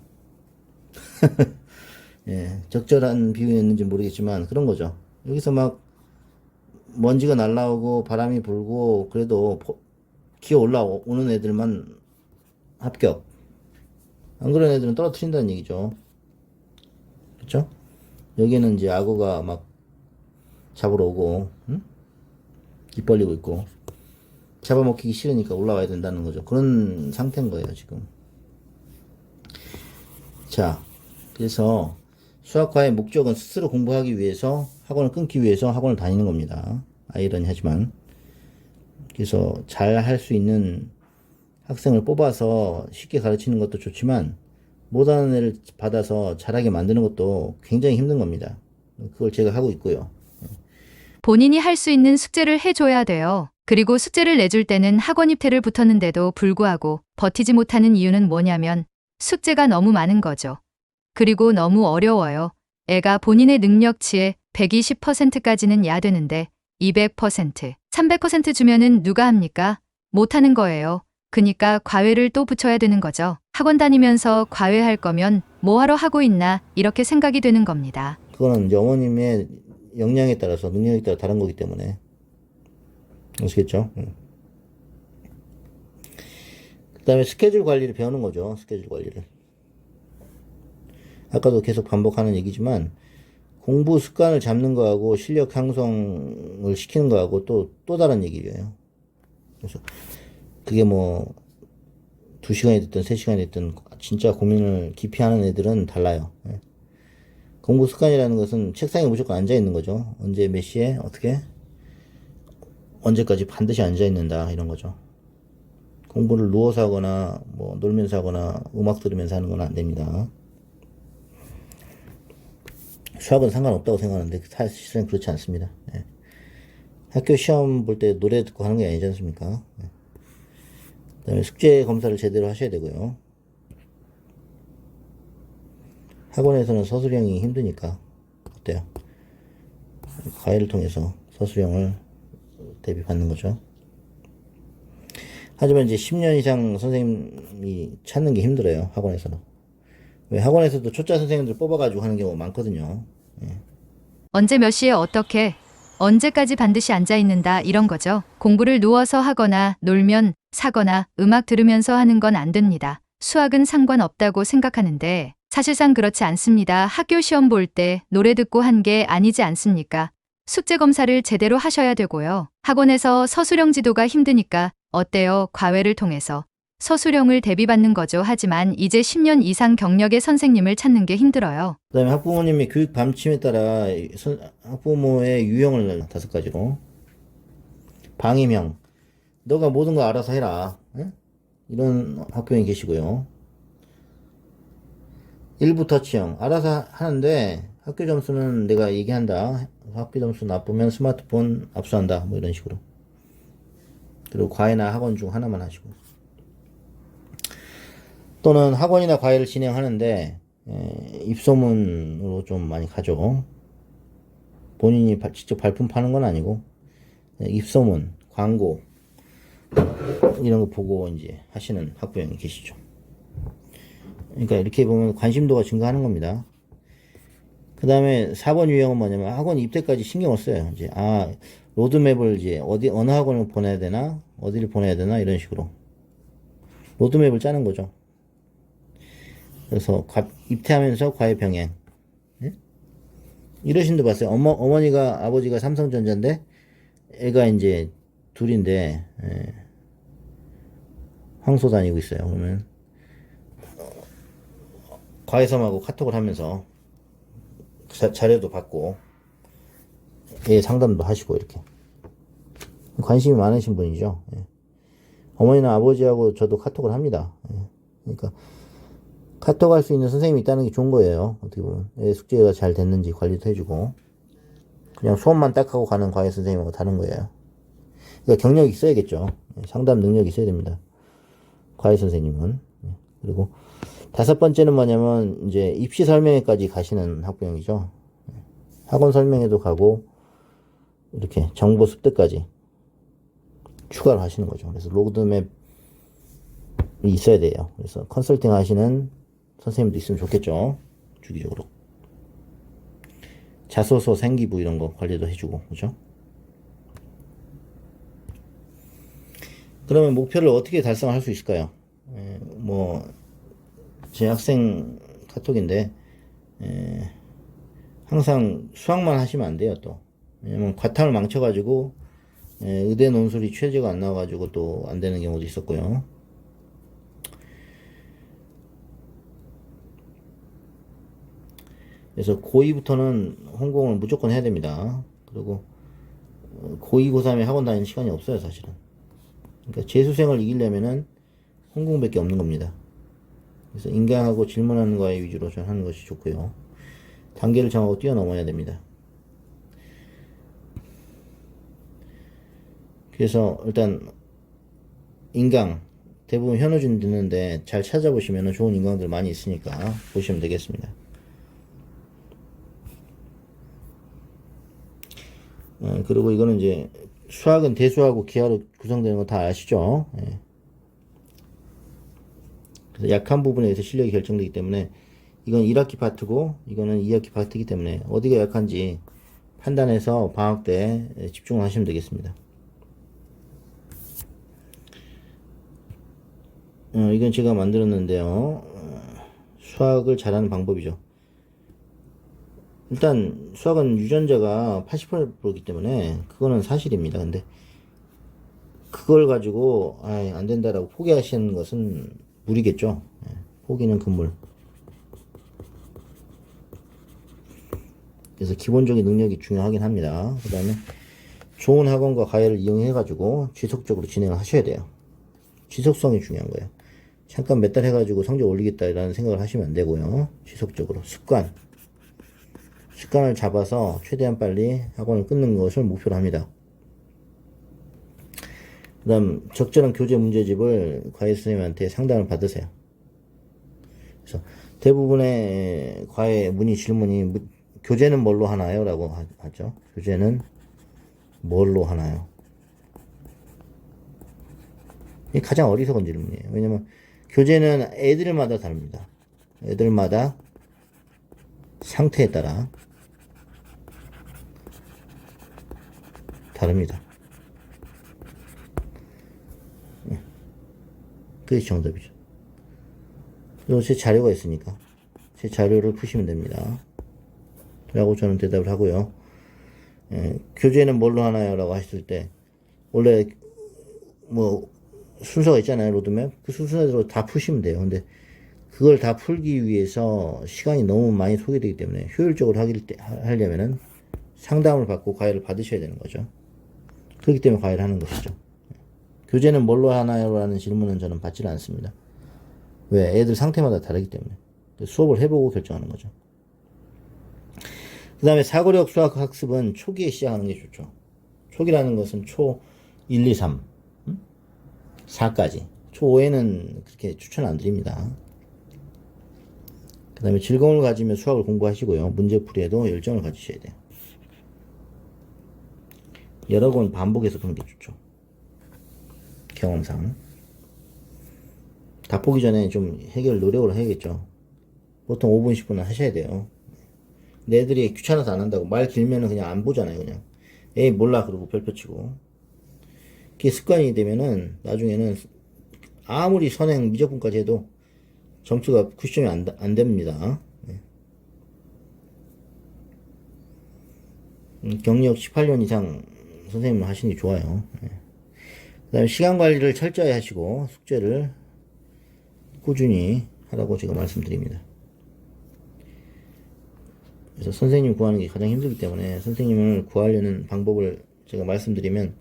예, 적절한 비유였는지 모르겠지만 그런 거죠. 여기서 막 먼지가 날라오고 바람이 불고 그래도 기어 올라오는 애들만 합격. 안 그런 애들은 떨어뜨린다는 얘기죠. 그렇죠? 여기는 이제 악어가 막 잡으러 오고, 응? 입 벌리고 있고 잡아먹히기 싫으니까 올라와야 된다는 거죠. 그런 상태인 거예요, 지금. 자, 그래서 수학과의 목적은 스스로 공부하기 위해서, 학원을 끊기 위해서 학원을 다니는 겁니다. 아이러니하지만. 그래서 잘 할 수 있는 학생을 뽑아서 쉽게 가르치는 것도 좋지만 못하는 애를 받아서 잘하게 만드는 것도 굉장히 힘든 겁니다. 그걸 제가 하고 있고요. 본인이 할 수 있는 숙제를 해줘야 돼요. 그리고 숙제를 내줄 때는 학원 입태를 붙었는데도 불구하고 버티지 못하는 이유는 뭐냐면 숙제가 너무 많은 거죠. 그리고 너무 어려워요. 애가 본인의 능력치의 120%까지는 야되는데 200%, 300% 주면은 누가 합니까? 못하는 거예요. 그니까 과외를 또 붙여야 되는 거죠. 학원 다니면서 과외할 거면 뭐하러 하고 있나 이렇게 생각이 되는 겁니다. 그거는 이제 어머님의 역량에 따라서, 능력에 따라 다른 거기 때문에. 아시겠죠? 그 다음에 스케줄 관리를 배우는 거죠. 스케줄 관리를. 아까도 계속 반복하는 얘기지만 공부 습관을 잡는 거하고 실력 향상을 시키는 거하고 또 다른 얘기예요. 그래서 그게 뭐 2시간이 됐든 3시간이 됐든 진짜 고민을 깊이 하는 애들은 달라요. 공부 습관이라는 것은 책상에 무조건 앉아 있는 거죠. 언제 몇 시에 어떻게 언제까지 반드시 앉아 있는다, 이런 거죠. 공부를 누워서 하거나 뭐 놀면서 하거나 음악 들으면서 하는 건 안 됩니다. 수학은 상관없다고 생각하는데 사실은 그렇지 않습니다. 예. 학교 시험 볼 때 노래 듣고 하는 게 아니지 않습니까? 예. 그다음에 숙제 검사를 제대로 하셔야 되고요. 학원에서는 서술형이 힘드니까 어때요? 과외를 통해서 서술형을 대비받는 거죠. 하지만 이제 10년 이상 선생님이 찾는 게 힘들어요, 학원에서는. 왜 학원에서도 초짜 선생님들 뽑아가지고 하는 경우가 많거든요. 언제 몇 시에 어떻게, 언제까지 반드시 앉아 있는다 이런 거죠. 공부를 누워서 하거나 놀면 사거나 음악 들으면서 하는 건 안 됩니다. 수학은 상관없다고 생각하는데 사실상 그렇지 않습니다. 학교 시험 볼 때 노래 듣고 한 게 아니지 않습니까? 숙제 검사를 제대로 하셔야 되고요. 학원에서 서술형 지도가 힘드니까 어때요? 과외를 통해서 서술형을 대비받는 거죠. 하지만 이제 10년 이상 경력의 선생님을 찾는 게 힘들어요. 그 다음에 학부모님의 교육 방침에 따라 학부모의 유형을 5가지로. 방임형. 너가 모든 거 알아서 해라. 에? 이런 학부모님 계시고요. 일부 터치형 알아서 하는데 학교 점수는 내가 얘기한다. 학교 점수 나쁘면 스마트폰 압수한다. 뭐 이런 식으로. 그리고 과외나 학원 중 하나만 하시고. 또는 학원이나 과외를 진행하는데 입소문으로 좀 많이 가죠. 본인이 직접 발품 파는 건 아니고 입소문, 광고 이런 거 보고 이제 하시는 학부형이 계시죠. 그러니까 이렇게 보면 관심도가 증가하는 겁니다. 그 다음에 4번 유형은 뭐냐면 학원 입대까지 신경을 써요. 이제 로드맵을 이제 어느 학원을 보내야 되나, 어디를 보내야 되나 이런 식으로 로드맵을 짜는 거죠. 그래서 입대하면서 과외 병행. 네? 이러신 분 봤어요. 어머니가 아버지가 삼성전자인데 애가 이제 둘인데 황소 다니고 있어요. 그러면 과외섬하고 카톡을 하면서 자료도 받고 애 상담도 하시고 이렇게 관심이 많으신 분이죠. 어머니나 아버지하고 저도 카톡을 합니다. 그러니까 카톡 할 수 있는 선생님이 있다는 게 좋은 거예요. 어떻게 보면 애 숙제가 잘 됐는지 관리도 해주고 그냥 수업만 딱 하고 가는 과외 선생님하고 다른 거예요. 그러니까 경력이 있어야겠죠. 상담 능력이 있어야 됩니다. 과외 선생님은. 그리고 5번째는 뭐냐면 이제 입시 설명회까지 가시는 학부형이죠. 학원 설명회도 가고 이렇게 정보 습득까지 추가로 하시는 거죠. 그래서 로드맵이 있어야 돼요. 그래서 컨설팅 하시는 선생님도 있으면 좋겠죠. 주기적으로. 자소서 생기부 이런 거 관리도 해주고, 그죠? 그러면 목표를 어떻게 달성할 수 있을까요? 제 학생 카톡인데, 항상 수학만 하시면 안 돼요, 또. 왜냐면 과탐을 망쳐가지고, 의대 논술이 최저가 안 나와가지고 또 안 되는 경우도 있었고요. 그래서 고2부터는 홍공을 무조건 해야 됩니다. 그리고 고2, 고3에 학원 다니는 시간이 없어요, 사실은. 그러니까 재수생을 이기려면은 홍공밖에 없는 겁니다. 그래서 인강하고 질문하는 거에 위주로 좀 하는 것이 좋고요. 단계를 정하고 뛰어넘어야 됩니다. 그래서 일단 인강 대부분 현우진 듣는데 잘 찾아보시면 좋은 인강들 많이 있으니까 보시면 되겠습니다. 그리고 이거는 이제 수학은 대수하고 기하로 구성되는 거 다 아시죠? 그래서 약한 부분에 의해서 실력이 결정되기 때문에 이건 1학기 파트고 이거는 2학기 파트이기 때문에 어디가 약한지 판단해서 방학 때 집중을 하시면 되겠습니다. 이건 제가 만들었는데요. 수학을 잘하는 방법이죠. 일단 수학은 유전자가 80%이기 때문에 그거는 사실입니다. 근데 그걸 가지고 안 된다라고 포기하시는 것은 무리겠죠. 포기는 금물. 그래서 기본적인 능력이 중요하긴 합니다. 그 다음에 좋은 학원과 과외를 이용해 가지고 지속적으로 진행을 하셔야 돼요. 지속성이 중요한 거예요. 잠깐 몇 달 해가지고 성적 올리겠다라는 생각을 하시면 안 되고요. 지속적으로 습관을 잡아서 최대한 빨리 학원을 끊는 것을 목표로 합니다. 그 다음 적절한 교재 문제집을 과외 선생님한테 상담을 받으세요. 그래서 대부분의 과외 문의 질문이 교재는 뭘로 하나요? 라고 하죠. 교재는 뭘로 하나요? 이게 가장 어리석은 질문이에요. 왜냐면 교재는 애들마다 다릅니다. 애들마다 상태에 따라 다릅니다. 그게 정답이죠. 그리고 제 자료가 있으니까 제 자료를 푸시면 됩니다. 라고 저는 대답을 하고요. 교재는 뭘로 하나요? 라고 하셨을 때 원래 순서가 있잖아요. 로드맵. 그 순서대로 다 푸시면 돼요. 근데 그걸 다 풀기 위해서 시간이 너무 많이 소요되기 때문에 효율적으로 하려면은 상담을 받고 과외를 받으셔야 되는 거죠. 그렇기 때문에 과외를 하는 것이죠. 교재는 뭘로 하나요? 라는 질문은 저는 받지를 않습니다. 왜? 애들 상태마다 다르기 때문에. 수업을 해보고 결정하는 거죠. 그 다음에 사고력 수학 학습은 초기에 시작하는 게 좋죠. 초기라는 것은 초 1, 2, 3, 4까지. 초 5에는 그렇게 추천 안 드립니다. 그 다음에 즐거움을 가지며 수학을 공부하시고요. 문제풀이에도 열정을 가지셔야 돼요. 여러 번 반복해서 푸는 게 좋죠. 경험상. 다 보기 전에 좀 해결 노력을 해야겠죠. 보통 5분, 10분은 하셔야 돼요. 애들이 귀찮아서 안 한다고 말 길면은 그냥 안 보잖아요. 그냥 에이 몰라 그러고 별표 치고. 그게 습관이 되면은 나중에는 아무리 선행 미적분까지 해도 점수가 90점이 안 됩니다. 네. 경력 18년 이상 선생님을 하시는 게 좋아요. 네. 그 다음에 시간 관리를 철저히 하시고 숙제를 꾸준히 하라고 제가 말씀드립니다. 그래서 선생님 구하는 게 가장 힘들기 때문에 선생님을 구하려는 방법을 제가 말씀드리면,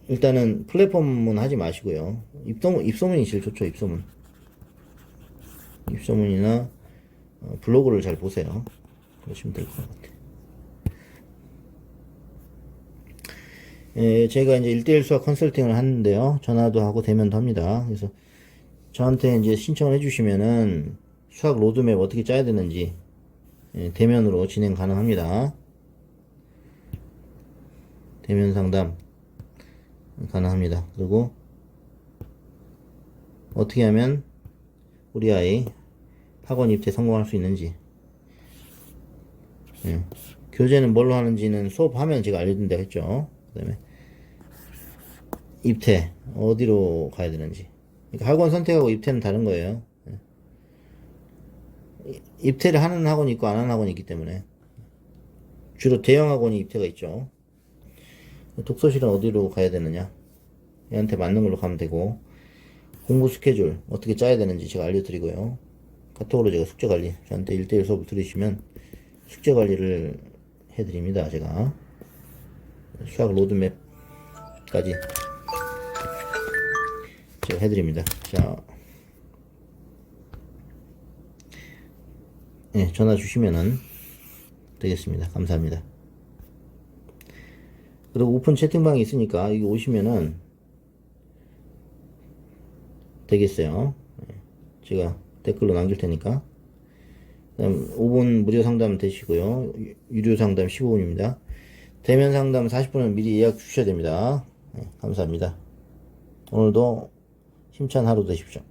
일단은 플랫폼은 하지 마시고요. 입소문이 제일 좋죠. 입소문이나 블로그를 잘 보세요. 그러시면 될 것 같아요. 제가 이제 1대1 수학 컨설팅을 하는데요. 전화도 하고 대면도 합니다. 그래서 저한테 이제 신청을 해주시면은 수학 로드맵 어떻게 짜야 되는지 대면으로 진행 가능합니다. 대면 상담 가능합니다. 그리고 어떻게 하면 우리 아이 학원 입대 성공할 수 있는지, 교재는 뭘로 하는지는 수업하면 제가 알려준다고 했죠. 그 다음에 입태 어디로 가야 되는지. 그러니까 학원 선택하고 입태는 다른 거예요. 입태를 하는 학원이 있고 안 하는 학원이 있기 때문에 주로 대형 학원이 입태가 있죠. 독서실은 어디로 가야 되느냐, 얘한테 맞는 걸로 가면 되고, 공부 스케줄 어떻게 짜야 되는지 제가 알려드리고요. 카톡으로 제가 숙제 관리, 저한테 1대1 수업을 들으시면 숙제 관리를 해드립니다. 제가 수학 로드맵까지 제가 해드립니다. 자, 전화 주시면은 되겠습니다. 감사합니다. 그리고 오픈 채팅방이 있으니까 여기 오시면은 되겠어요. 제가 댓글로 남길 테니까. 그다음 5분 무료 상담 되시고요. 유료 상담 15분입니다. 대면 상담 40분은 미리 예약 주셔야 됩니다. 감사합니다. 오늘도 힘찬 하루 되십시오.